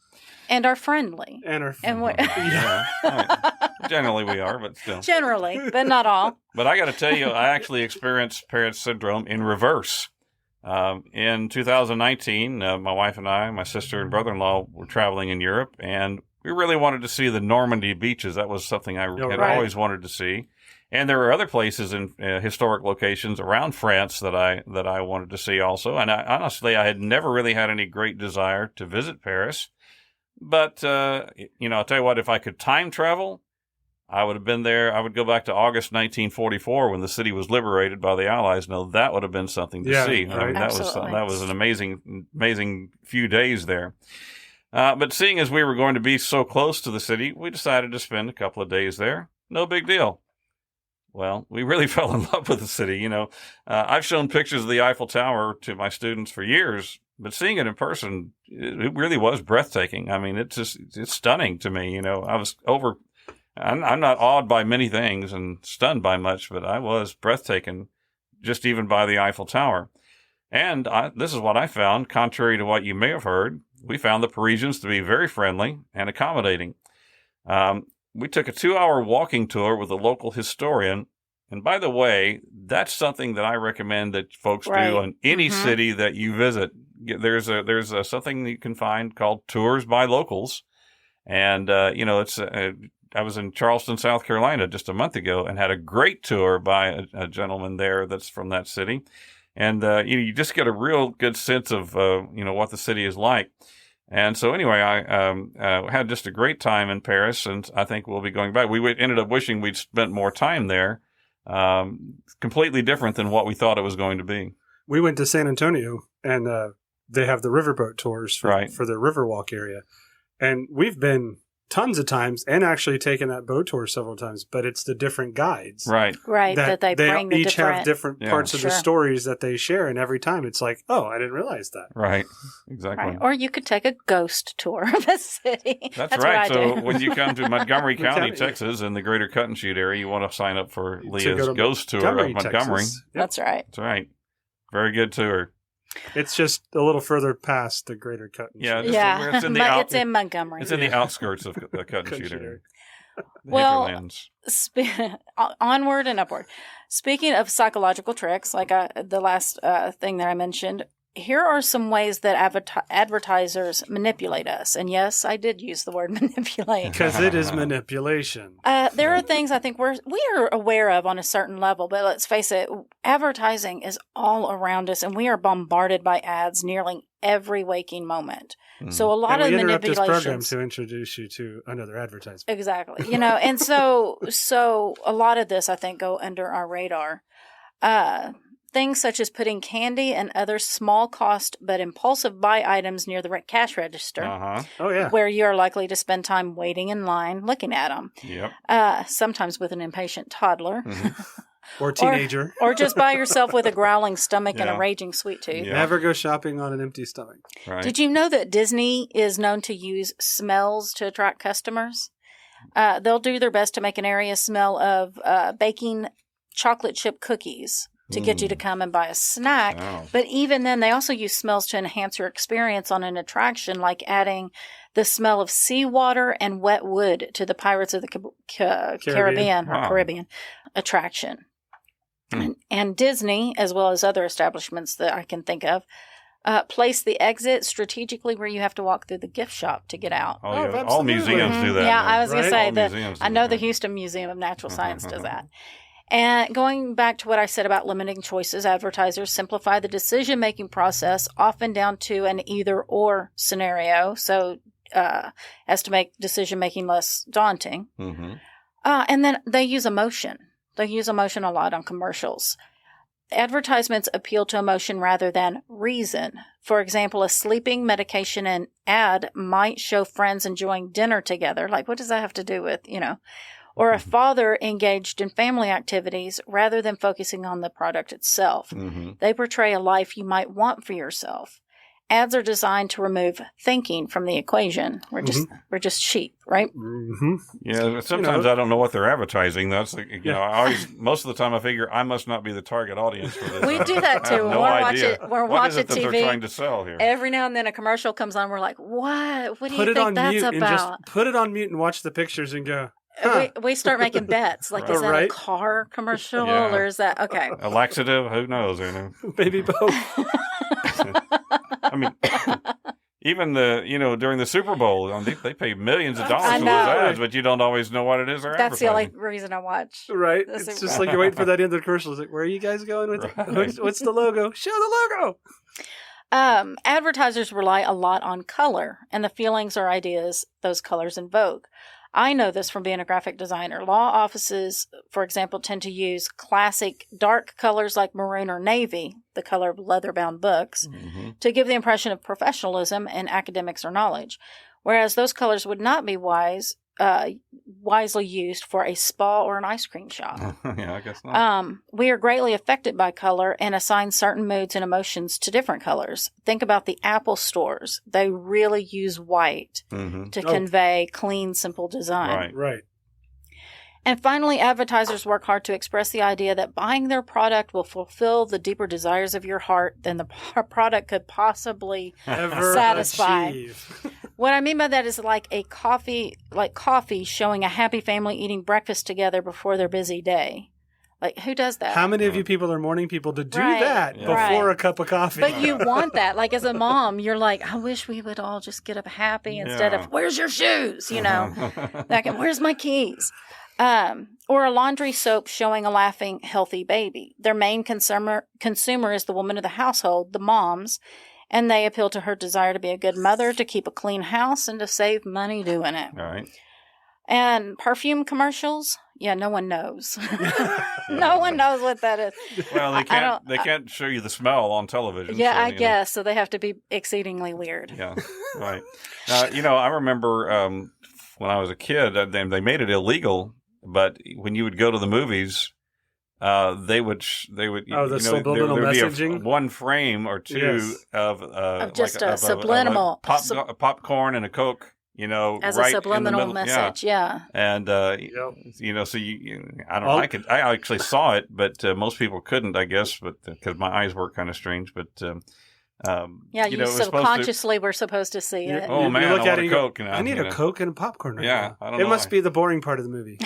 And are friendly. and are And what? Yeah, right. Generally, we are, but still. Generally, but not all. But I got to tell you, I actually experienced Paris syndrome in reverse. In 2019, my wife and I, my sister and brother-in-law were traveling in Europe, and we really wanted to see the Normandy beaches. That was something I had right. always wanted to see. And there were other places in historic locations around France that I wanted to see also. And honestly, I had never really had any great desire to visit Paris. But, I'll tell you what, if I could time travel, I would have been there. I would go back to August 1944 when the city was liberated by the Allies. No, that would have been something to see. I mean, Absolutely. that was an amazing few days there. But seeing as we were going to be so close to the city, we decided to spend a couple of days there. No big deal. Well, we really fell in love with the city. I've shown pictures of the Eiffel Tower to my students for years, but seeing it in person, it really was breathtaking. I mean, it's stunning to me. I'm not awed by many things and stunned by much, but I was breathtaking just even by the Eiffel Tower. And this is what I found, contrary to what you may have heard. We found the Parisians to be very friendly and accommodating. We took a 2-hour walking tour with a local historian. And by the way, that's something that I recommend that folks Right. do in any Mhm. city that you visit. There's something you can find called Tours by Locals. And, I was in Charleston, South Carolina just a month ago and had a great tour by a gentleman there that's from that city. And, you just get a real good sense of, what the city is like. And so anyway, I had just a great time in Paris, and I think we'll be going back. We ended up wishing we'd spent more time there. Completely different than what we thought it was going to be. We went to San Antonio, and they have the riverboat tours for the Riverwalk area. And we've been tons of times and actually taken that boat tour several times, but it's the different guides. Right. Right. That they bring the each have different Yeah. parts of the Sure. stories that they share. And every time it's like, oh, I didn't realize that. Right. Exactly. Right. Or you could take a ghost tour of the city. That's what right. I So do. when you come to Montgomery County, Montgomery. Texas, in the greater Cut and Shoot area, you want to sign up for To Leah's go to ghost tour of Montgomery. Texas. Yep. That's right. That's right. Very good tour. It's just a little further past the greater Cut and Yeah, Shoot. just it's in the It's in Montgomery. It's in the outskirts of the Cut and Cut and Shoot Shoot area. area. The Well, hinterlands. Onward and upward. Speaking of psychological tricks, like the last thing that I mentioned, here are some ways that advertisers manipulate us. And yes, I did use the word manipulate. Because it is manipulation. There are things I think we are aware of on a certain level, but let's face it, advertising is all around us, and we are bombarded by ads nearly every waking moment. So a lot And of we interrupt this program manipulations. to introduce you to another advertisement. Exactly. And so a lot of this, I think, go under our radar. Things such as putting candy and other small cost but impulsive buy items near the cash register. Oh, yeah. Where you are likely to spend time waiting in line looking at them. Yep. Sometimes with an impatient toddler. Or teenager. Or just by yourself with a growling stomach and a raging sweet tooth. Yeah. Never go shopping on an empty stomach. Right. Did you know that Disney is known to use smells to attract customers? They'll do their best to make an area smell of baking chocolate chip cookies to get you to come and buy a snack. Oh. But even then, they also use smells to enhance your experience on an attraction, like adding the smell of seawater and wet wood to the Pirates of the Caribbean attraction. And Disney, as well as other establishments that I can think of, place the exit strategically where you have to walk through the gift shop to get out. Oh, yeah. All museums do that. Yeah, now. I was going to say that. I know the that. Houston Museum of Natural Science does that. And going back to what I said about limiting choices, advertisers simplify the decision-making process often down to an either-or scenario, so as to make decision-making less daunting. And then they use emotion. They use emotion a lot on commercials. Advertisements appeal to emotion rather than reason. For example, a sleeping medication and ad might show friends enjoying dinner together. Like, what does that have to do with, or a father engaged in family activities rather than focusing on the product itself. They portray a life you might want for yourself. Ads are designed to remove thinking from the equation. We're just sheep, right? Yeah, sometimes I don't know what they're advertising. That's I always most of the time I figure I must not be the target audience for this. We do that too. We're watching TV. They're trying to sell here? Every now and then a commercial comes on. We're like, what? What do you think that's about? And just put it on mute and watch the pictures and go. We start making bets. Like, is that a car commercial or is that okay? A laxative? Who knows? Maybe both. I mean, even during the Super Bowl, they pay millions of dollars for those ads, but you don't always know what it is they're That's advertising. the only reason I watch. Right. It's just like you're waiting for that end of the commercial. It's like, where are you guys going with it? What's the logo? Show the logo. Advertisers rely a lot on color and the feelings or ideas those colors invoke. I know this from being a graphic designer. Law offices, for example, tend to use classic dark colors like maroon or navy, the color of leather-bound books, to give the impression of professionalism in academics or knowledge, whereas those colors would not be wisely used for a spa or an ice cream shop. Yeah, I guess not. We are greatly affected by color and assign certain moods and emotions to different colors. Think about the Apple stores. They really use white to convey clean, simple design. Right. And finally, advertisers work hard to express the idea that buying their product will fulfill the deeper desires of your heart than the product could possibly satisfy. Achieve. What I mean by that is like coffee showing a happy family eating breakfast together before their busy day. Like, who does that? How many of you people are morning people to do that before a cup of coffee? But you want that. Like, as a mom, you're like, I wish we would all just get up happy instead of, where's your shoes? Where's my keys? Or a laundry soap showing a laughing, healthy baby. Their main consumer is the woman of the household, the moms, and they appeal to her desire to be a good mother, to keep a clean house, and to save money doing it. All right. And perfume commercials, no one knows. No one knows what that is. Well, they can't show you the smell on television. Yeah, I guess. So they have to be exceedingly weird. Yeah, right. I remember when I was a kid, they made it illegal, but when you would go to the movies, they would the subliminal messaging? Be one frame or two of just a subliminal popcorn and a Coke. As right a subliminal message, and so I don't know. I actually saw it, but most people couldn't, I guess, but because my eyes work kind of strange. But you subconsciously were supposed to see it. Oh man, you look I at want a Coke. I need a Coke and a popcorn right now. I don't know. It must be the boring part of the movie.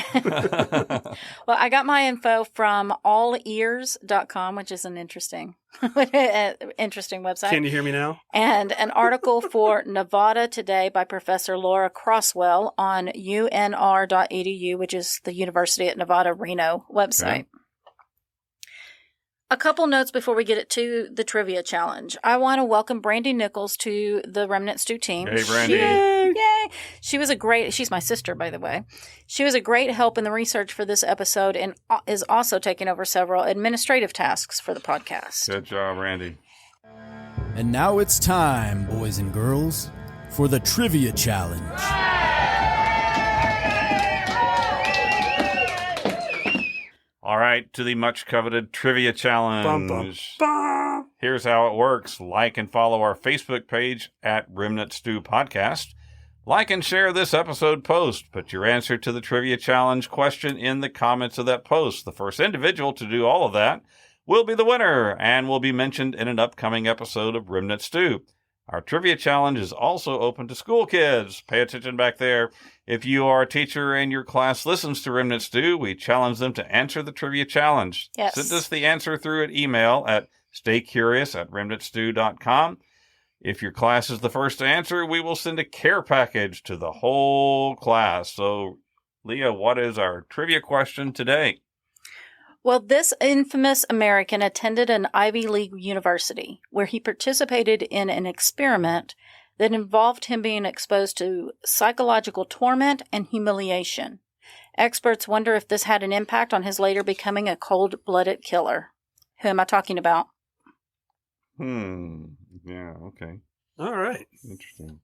Well, I got my info from allears.com, which is an interesting website. Can you hear me now? And an article for Nevada Today by Professor Laura Crosswell on unr.edu, which is the University at Nevada, Reno website. Okay. A couple notes before we get it to the trivia challenge. I want to welcome Brandy Nichols to the Remnant Stew team. Hey, Brandy. Yay! Yay! She's my sister, by the way. She was a great help in the research for this episode and is also taking over several administrative tasks for the podcast. Good job, Randy. And now it's time, boys and girls, for the Trivia Challenge. All right, to the much coveted Trivia Challenge. Bum, bum, bum. Here's how it works. Like and follow our Facebook page at Remnant Stew Podcast. Like and share this episode post. Put your answer to the Trivia Challenge question in the comments of that post. The first individual to do all of that will be the winner and will be mentioned in an upcoming episode of Remnant Stew. Our Trivia Challenge is also open to school kids. Pay attention back there. If you are a teacher and your class listens to Remnant Stew, we challenge them to answer the Trivia Challenge. Yes. Send us the answer through an email at staycurious@remnantstew.com. If your class is the first to answer, we will send a care package to the whole class. So, Leah, what is our trivia question today? Well, this infamous American attended an Ivy League university where he participated in an experiment that involved him being exposed to psychological torment and humiliation. Experts wonder if this had an impact on his later becoming a cold-blooded killer. Who am I talking about? Yeah, okay. All right. Interesting.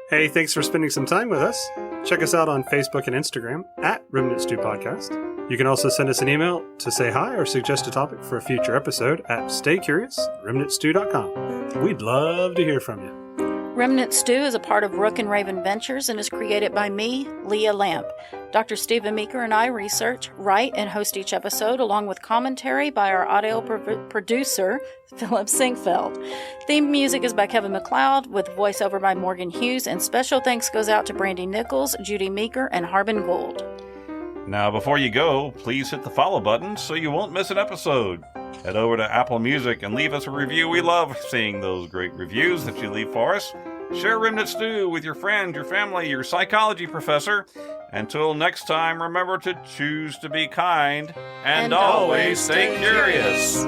Hey, thanks for spending some time with us. Check us out on Facebook and Instagram at Remnant Stew Podcast. You can also send us an email to say hi or suggest a topic for a future episode at staycurious@remnantstew.com. We'd love to hear from you. Remnant Stew is a part of Rook and Raven Ventures and is created by me, Leah Lamp. Dr. Stephen Meeker and I research, write, and host each episode, along with commentary by our audio producer, Philip Sinkfeld. Theme music is by Kevin MacLeod, with voiceover by Morgan Hughes, and special thanks goes out to Brandy Nichols, Judy Meeker, and Harbin Gould. Now, before you go, please hit the follow button so you won't miss an episode. Head over to Apple Music and leave us a review. We love seeing those great reviews that you leave for us. Share Remnant Stew with your friends, your family, your psychology professor. Until next time, remember to choose to be kind and always stay curious.